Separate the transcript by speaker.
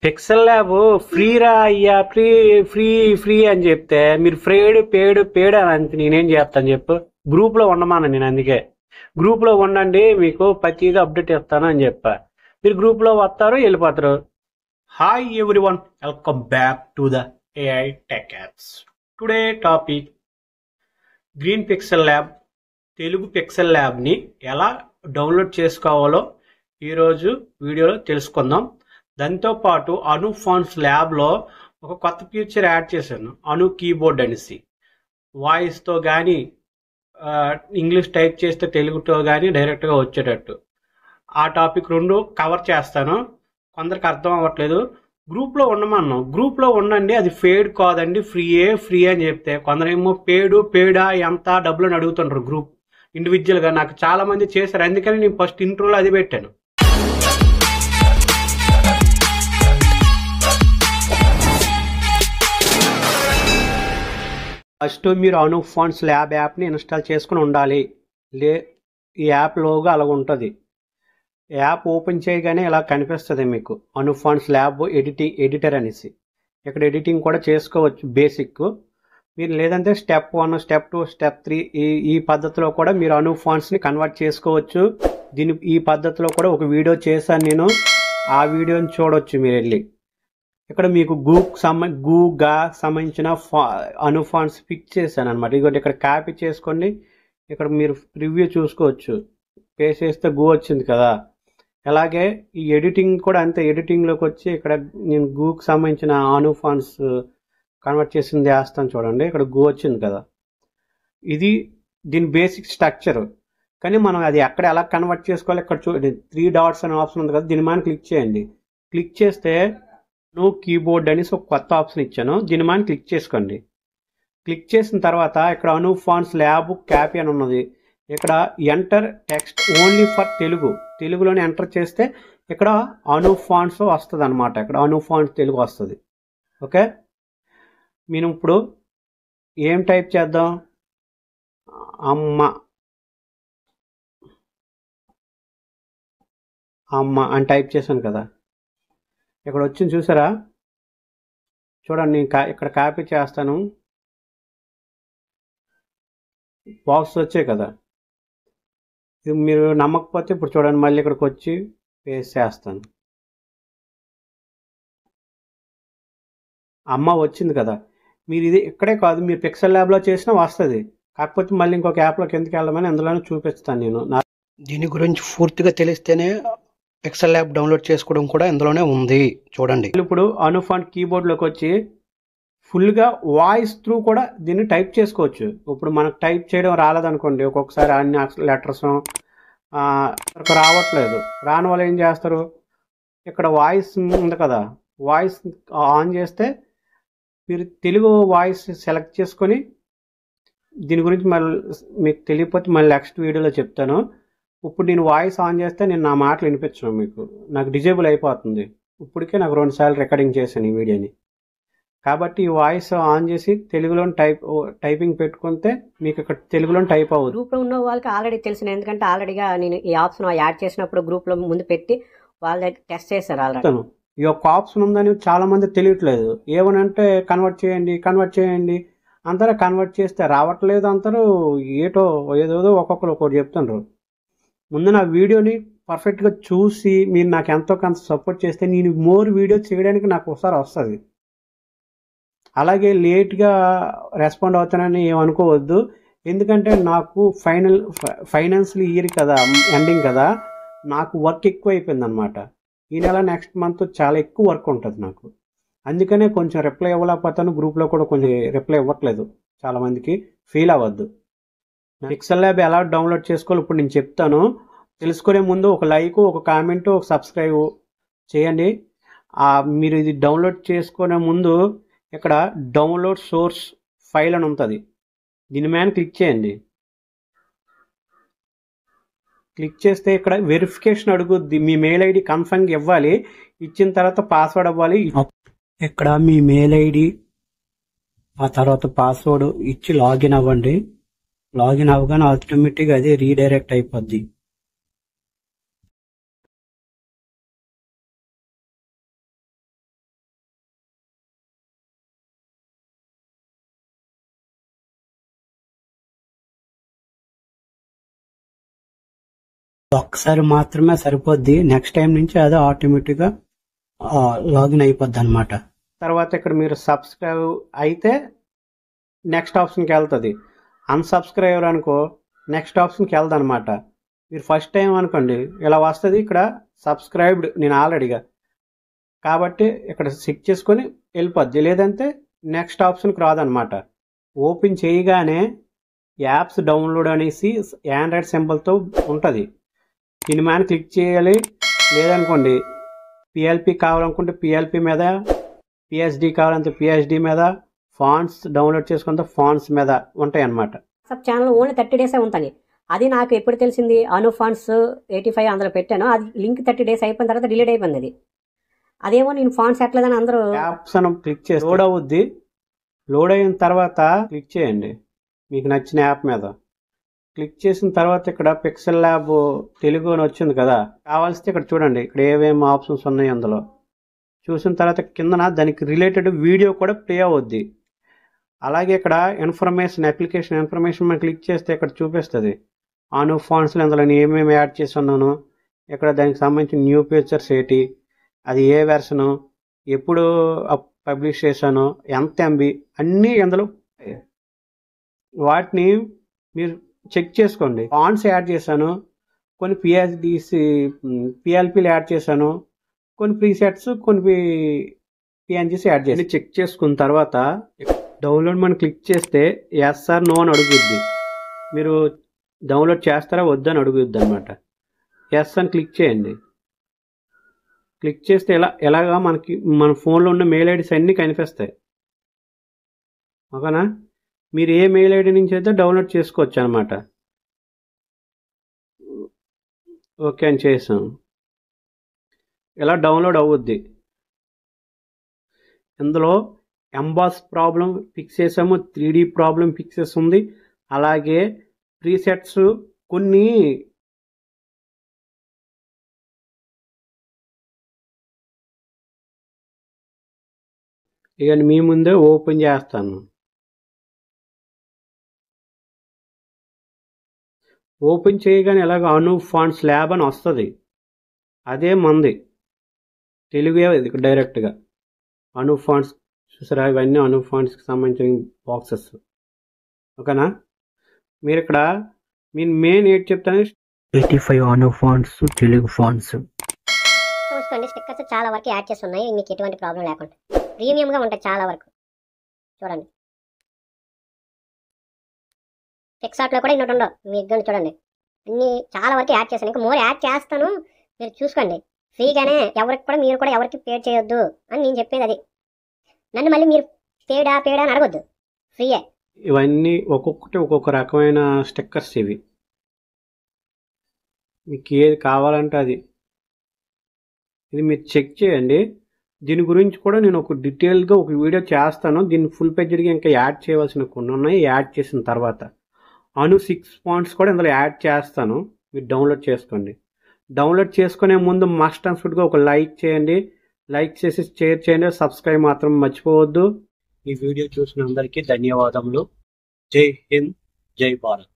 Speaker 1: Pixel lab free రా అయ్యా, free free free అని చెప్తే మీరు పేడు అని నేనేం చేస్తాను చెప్పు. గ్రూప్లో ఉండమాను నేను, అందుకే గ్రూప్లో ఉండండి, మీకు ప్రతిదీ అప్డేట్ ఇస్తాను అని చెప్పా. మీరు గ్రూప్లో వస్తారు, వెళ్ళిపోతారు. Hi everyone, welcome back to the AI tech apps. Today topic green pixel lab. Telugu pixel ల్యాబ్ని ఎలా డౌన్లోడ్ చేసుకోవాలో ఈరోజు వీడియోలో తెలుసుకుందాం. దాంతోపాటు అను ఫాంట్స్ ల్యాబ్లో ఒక కొత్త ఫీచర్ యాడ్ చేశాను, అను కీబోర్డ్ అనేసి. వాయిస్తో కానీ ఇంగ్లీష్ టైప్ చేస్తే తెలుగుతో కానీ డైరెక్ట్గా వచ్చేటట్టు. ఆ టాపిక్ రెండు కవర్ చేస్తాను. కొందరికి అర్థం అవ్వట్లేదు. గ్రూప్లో ఉండమన్నాం, గ్రూప్లో ఉండండి, అది పేడ్ కాదండి, ఫ్రీ అని చెప్తే కొందరేమో పేడా ఎంత డబ్బులు అని అడుగుతుంటారు. గ్రూప్ ఇండివిజువల్గా నాకు చాలా మంది చేశారు, అందుకని నేను ఫస్ట్ ఇంట్రోలో అది పెట్టాను. ఫస్ట్ మీరు అను ఫాంట్స్ ల్యాబ్ యాప్ని ఇన్స్టాల్ చేసుకుని ఉండాలి. ఈ యాప్ లోగా అలాగ ఉంటుంది. యాప్ ఓపెన్ చేయగానే ఇలా కనిపిస్తుంది మీకు, అను ఫాంట్స్ ల్యాబ్ ఎడిటర్ అనేసి. ఇక్కడ ఎడిటింగ్ కూడా చేసుకోవచ్చు బేసిక్. మీరు లేదంటే స్టెప్ 1, స్టెప్ 2, స్టెప్ 3 ఈ పద్ధతిలో కూడా మీరు అను ఫాంట్స్ని కన్వర్ట్ చేసుకోవచ్చు. ఈ పద్ధతిలో కూడా ఒక వీడియో చేశాను నేను, ఆ వీడియోని చూడవచ్చు మీరు వెళ్ళి. ఇక్కడ మీకు గూగా సంబంధించిన అను ఫాంట్స్ ఫిక్స్ చేశాను అనమాట. ఇదిగోటి ఇక్కడ కాపీ చేసుకోండి, ఇక్కడ మీరు ప్రివ్యూ చూసుకోవచ్చు. పేస్ట్ చేస్తే గూ వచ్చింది కదా. అలాగే ఈ ఎడిటింగ్ కూడా అంతే, ఎడిటింగ్లోకి వచ్చి ఇక్కడ నేను గూకి సంబంధించిన అను ఫాంట్స్ కన్వర్ట్ చేసింది వేస్తాను చూడండి. ఇక్కడ గూ వచ్చింది కదా. ఇది దీని బేసిక్ స్ట్రక్చర్. కానీ మనం అది ఎక్కడ ఎలా కన్వర్ట్ చేసుకోవాలి, ఇక్కడ చూడండి 3 డాట్స్ అనే ఆప్షన్ ఉంది కదా, దీని మీద క్లిక్ చేయండి. క్లిక్ చేస్తే నో కీబోర్డ్ అనేసి ఒక కొత్త ఆప్షన్ ఇచ్చాను, దీని మీద క్లిక్ చేసుకోండి. క్లిక్ చేసిన తర్వాత ఇక్కడ అను ఫాంట్స్ ల్యాబ్ క్యాపీ అని ఉన్నది. ఇక్కడ ఎంటర్ టెక్స్ట్ ఓన్లీ ఫర్ తెలుగులోనే ఎంటర్ చేస్తే ఇక్కడ అను ఫాంట్స్ వస్తుంది అనమాట. ఇక్కడ అను ఫాంట్స్ తెలుగు వస్తుంది. ఓకే, నేను ఇప్పుడు ఏం టైప్ చేద్దాం, అమ్మ అని టైప్ చేశాను కదా. ఇక్కడ వచ్చింది చూసారా, చూడండి. నేను ఇక్కడ కాపీ చేస్తాను, బాక్స్ వచ్చాయి కదా. ఇది మీరు నమ్మకపోతే ఇప్పుడు చూడండి, మళ్ళీ ఇక్కడికి వచ్చి పేస్ట్ చేస్తాను. అమ్మ వచ్చింది కదా. మీరు ఇది ఇక్కడే కాదు, మీరు పిక్సెల్ ల్యాబ్లో చేసినా వస్తుంది. కాకపోతే మళ్ళీ ఇంకొక యాప్లోకి ఎందుకు వెళ్ళమని అందులోనే చూపిస్తాను నేను. దీని గురించి పూర్తిగా తెలిస్తేనే పిక్సెల్ ల్యాబ్ డౌన్లోడ్ చేసుకోవడం కూడా ఇందులోనే ఉంది. చూడండి, ఇప్పుడు అను ఫాంట్ కీబోర్డ్లోకి వచ్చి ఫుల్గా వాయిస్ త్రూ కూడా దీన్ని టైప్ చేసుకోవచ్చు. ఇప్పుడు మనకు టైప్ చేయడం రాలేదనుకోండి, ఒక్కొక్కసారి అన్ని లెటర్స్ రావట్లేదు, రాని వాళ్ళు ఏం చేస్తారు, ఇక్కడ వాయిస్ ఉంది కదా, వాయిస్ ఆన్ చేస్తే మీరు తెలుగు వాయిస్ సెలెక్ట్ చేసుకొని, దీని గురించి మళ్ళీ మీకు తెలియకపోతే మళ్ళీ నెక్స్ట్ వీడియోలో చెప్తాను. ఇప్పుడు నేను వాయిస్ ఆన్ చేస్తే నేను నా మాటలు వినిపించను మీకు, నాకు డిజేబుల్ అయిపోతుంది. ఇప్పటికే నాకు 2 సార్లు రికార్డింగ్ చేశాను ఈ వీడియోని. కాబట్టి ఈ వాయిస్ ఆన్ చేసి తెలుగులో టైపింగ్ పెట్టుకుంటే మీకు ఇక్కడ తెలుగులో టైప్ అవ్వదు.
Speaker 2: గ్రూప్లో ఉన్న వాళ్ళకి ఆల్రెడీ తెలిసిన, ఎందుకంటే ఆల్రెడీగా నేను ఈ ఆప్షన్ యాడ్ చేసినప్పుడు గ్రూప్లో ముందు పెట్టి వాళ్ళ టెస్ట్ చేశారు ఆల్రెడీ.
Speaker 1: ఈ యొక్క ఆప్షన్ ఉందని చాలా మంది తెలియట్లేదు. ఏమనంటే కన్వర్ట్ చేయండి అంటారు, కన్వర్ట్ చేస్తే రావట్లేదు అంటారు, ఏదో ఒక్కొక్కరు ఒక్కొక్కటి చెప్తున్నారు. ముందు నా వీడియోని పర్ఫెక్ట్గా చూసి మీరు నాకు ఎంతో కొంత సపోర్ట్ చేస్తే నేను మోర్ వీడియోస్ చేయడానికి నాకు ఒకసారి వస్తుంది. అలాగే లేట్గా రెస్పాండ్ అవుతానని ఏమనుకోవద్దు, ఎందుకంటే నాకు ఫైనాన్షియల్ ఇయర్ కదా, ఎండింగ్ కదా, నాకు వర్క్ ఎక్కువ అయిపోయింది అనమాట. ఈ నెల నెక్స్ట్ మంత్ చాలా ఎక్కువ వర్క్ ఉంటుంది నాకు, అందుకనే కొంచెం రిప్లై ఇవ్వలేకపోతాను. గ్రూప్లో కూడా కొంచెం రిప్లై ఇవ్వట్లేదు చాలామందికి, ఫీల్ అవ్వద్దు. పిక్సెల్ ల్యాబ్ ఎలా డౌన్లోడ్ చేసుకోవాలి ఇప్పుడు నేను చెప్తాను. తెలుసుకునే ముందు ఒక లైక్, ఒక కామెంట్, ఒక సబ్స్క్రైబ్ చేయండి. మీరు ఇది డౌన్లోడ్ చేసుకునే ముందు ఇక్కడ డౌన్లోడ్ సోర్స్ ఫైల్ అని ఉంటుంది, దీని మీద క్లిక్ చేయండి. క్లిక్ చేస్తే ఇక్కడ వెరిఫికేషన్ అడుగుద్ది, మీ మెయిల్ ఐడి కన్ఫర్మ్గా ఇవ్వాలి, ఇచ్చిన తర్వాత పాస్వర్డ్ అవ్వాలి. ఇక్కడ మీ మెయిల్ ఐడి ఆ తర్వాత పాస్వర్డ్ ఇచ్చి లాగిన్ అవ్వండి. లాగిన్ అవ్వగానే ఆటోమేటిక్గా అది రీడైరెక్ట్ అయిపోద్ది. ఒక్కసారి మాత్రమే సరిపోద్ది. నెక్స్ట్ టైం నుంచి అది ఆటోమేటిక్గా లాగిన్ అయిపోద్ది అనమాట. తర్వాత ఇక్కడ మీరు సబ్స్క్రైబ్ అయితే నెక్స్ట్ ఆప్షన్కి వెళ్తుంది. అన్సబ్స్క్రైబర్ అనుకో నెక్స్ట్ ఆప్షన్కి వెళ్దు అనమాట. మీరు ఫస్ట్ టైం అనుకోండి ఇలా వస్తుంది, ఇక్కడ సబ్స్క్రైబ్డ్ నేను ఆల్రెడీగా కాబట్టి ఇక్కడ చెక్ చేసుకొని వెళ్ళిపోద్ది. లేదంటే నెక్స్ట్ ఆప్షన్కి రాదనమాట. ఓపెన్ చేయగానే యాప్స్ డౌన్లోడ్ అనేసి ఆండ్రాయిడ్ సింబల్తో ఉంటుంది. దీని మీద క్లిక్ చేయాలి. లేదనుకోండి పిఎల్పి కావాలనుకుంటే పిఎల్పి మీద, పిఎస్డి కావాలంటే పిఎస్డి మీద, ఫాంట్స్ డౌన్లోడ్ చేసుకుంటే ఫాంట్స్ మీద ఉంటాయి అన్నమాట.
Speaker 2: వాట్సాప్ ఛానల్ ఓన్లీ 30 డేసే ఉంటుంది. అది నాకు ఎప్పుడు తెలిసింది, అను ఫాంట్స్ 85 అందులో పెట్టాను. అది లింక్ 30 డేస్ అయిపోయిన తర్వాత డిలీట్ అయిపోయింది. అది అదేమో నేను ఫాంట్స్ ఎట్లేదని అందరూ
Speaker 1: యాప్స్ అని క్లిక్ చేసి లోడ్ అవుద్ది. లోడ్ అయిన తర్వాత క్లిక్ చేయండి మీకు నచ్చిన యాప్ మీద. క్లిక్ చేసిన తర్వాత ఇక్కడ పిక్సెల్ ల్యాబ్ తెలుగు అని వచ్చింది కదా, కావాల్సి ఇక్కడ చూడండి ఇక్కడ ఏమేమి ఆప్షన్స్ ఉన్నాయి అందులో. చూసిన తర్వాత కిందన దానికి రిలేటెడ్ వీడియో కూడా ప్లే అవుద్ది. అలాగే ఇక్కడ ఇన్ఫర్మేషన్, అప్లికేషన్ ఇన్ఫర్మేషన్ మనం క్లిక్ చేస్తే ఇక్కడ చూపిస్తుంది అను ఫాంట్స్లో అందులో నేను ఏమేమి యాడ్ చేసి ఉన్నాను, ఇక్కడ దానికి సంబంధించిన న్యూ ఫీచర్స్ ఏంటి, అది ఏ వెర్షను, ఎప్పుడు పబ్లిష్ చేశాను, ఎంత ఎంబీ అన్నీ అందులో. వాటిని మీరు చెక్ చేసుకోండి. ఫాంట్స్ యాడ్ చేశాను, కొన్ని పిఎల్పీలు యాడ్ చేశాను, కొన్ని ప్రీసెట్స్, కొన్ని పిఎన్జీస్ యాడ్ చేసి చెక్ చేసుకున్న తర్వాత డౌన్లోడ్ మనం క్లిక్ చేస్తే ఎస్ ఆర్ నో అని అడుగుద్ది. మీరు డౌన్లోడ్ చేస్తారా వద్దని అడుగుద్ది అనమాట. ఎస్ అని క్లిక్ చేయండి. క్లిక్ చేస్తే ఎలాగా మనకి మన ఫోన్లో ఉన్న మెయిల్ ఐడీస్ అన్నీ కనిపిస్తాయి. ఓకేనా? మీరు ఏ మెయిల్ ఐడి నుంచి అయితే డౌన్లోడ్ చేసుకోవచ్చు అనమాట. ఓకే అని చేసాం. ఇలా డౌన్లోడ్ అవుద్ది. ఇందులో ఎంబాస్ ప్రాబ్లం ఫిక్స్ చేసాము, 3D ప్రాబ్లం ఫిక్స్ చేసి ఉంది. అలాగే ప్రీసెట్స్ కొన్ని ఇక మీ ముందే ఓపెన్ చేస్తాను. ఓపెన్ చేయగానే ఎలాగ అను ఫాంట్స్ ల్యాబ్ అని వస్తుంది. అదే మంది తెలుగే ఇది డైరెక్ట్గా అను ఫాంట్స్ చూసారా, ఇవన్నీ అను ఫాంట్స్కి సంబంధించిన బాక్సెస్. ఓకేనా? మీరు ఇక్కడ మీరు మెయిన్ ఏంటి చెప్తాను, 85 అను ఫాంట్స్ తెలుగు ఫాంట్స్
Speaker 3: చూసుకోండి. స్టిక్కర్స్ చాలా వరకు యాడ్ చేసి ఉన్నాయి, మీకు ఎటువంటి ప్రాబ్లం లేకుండా ప్రీమియంగా ఉంటాయి చాలా వరకు. చూడండి పిక్సార్ట్లో కూడా ఇన్నట్టు ఉండవు, మీకు చూడండి అన్ని చాలా వరకు యాడ్ చేశాను. ఇంకా మోర్ యాడ్ చేస్తాను, మీరు చూసుకోండి. ఫ్రీగానే ఎవరికి కూడా మీరు కూడా ఎవరికి పే చేయొద్దు అని నేను చెప్పేది. అది నన్ను మళ్ళీ మీరు పేడా అని అడగొద్దు, ఫ్రీయే.
Speaker 1: ఇవన్నీ ఒక్కొక్కటి ఒక్కొక్క రకమైన స్టిక్కర్స్. ఇవి మీకు ఏది కావాలంటే అది ఇది మీరు చెక్ చేయండి. దీని గురించి కూడా నేను ఒక డీటెయిల్గా ఒక వీడియో చేస్తాను. దీన్ని ఫుల్ పేజ్డ్గా ఇంకా యాడ్ చేయవలసిన కొన్ని ఉన్నాయి. యాడ్ చేసిన తర్వాత అను 6 ఫాంట్స్ కూడా ఇందులో యాడ్ చేస్తాను, మీరు డౌన్లోడ్ చేసుకోండి. డౌన్లోడ్ చేసుకునే ముందు మస్ట్ అండ్ షుడ్గా ఒక లైక్ చేయండి. లైక్ చేసి షేర్ చేయండి. సబ్స్క్రైబ్ మాత్రం మర్చిపోవద్దు. ఈ వీడియో చూసిన అందరికీ ధన్యవాదములు. జై హింద్, జై భారత్.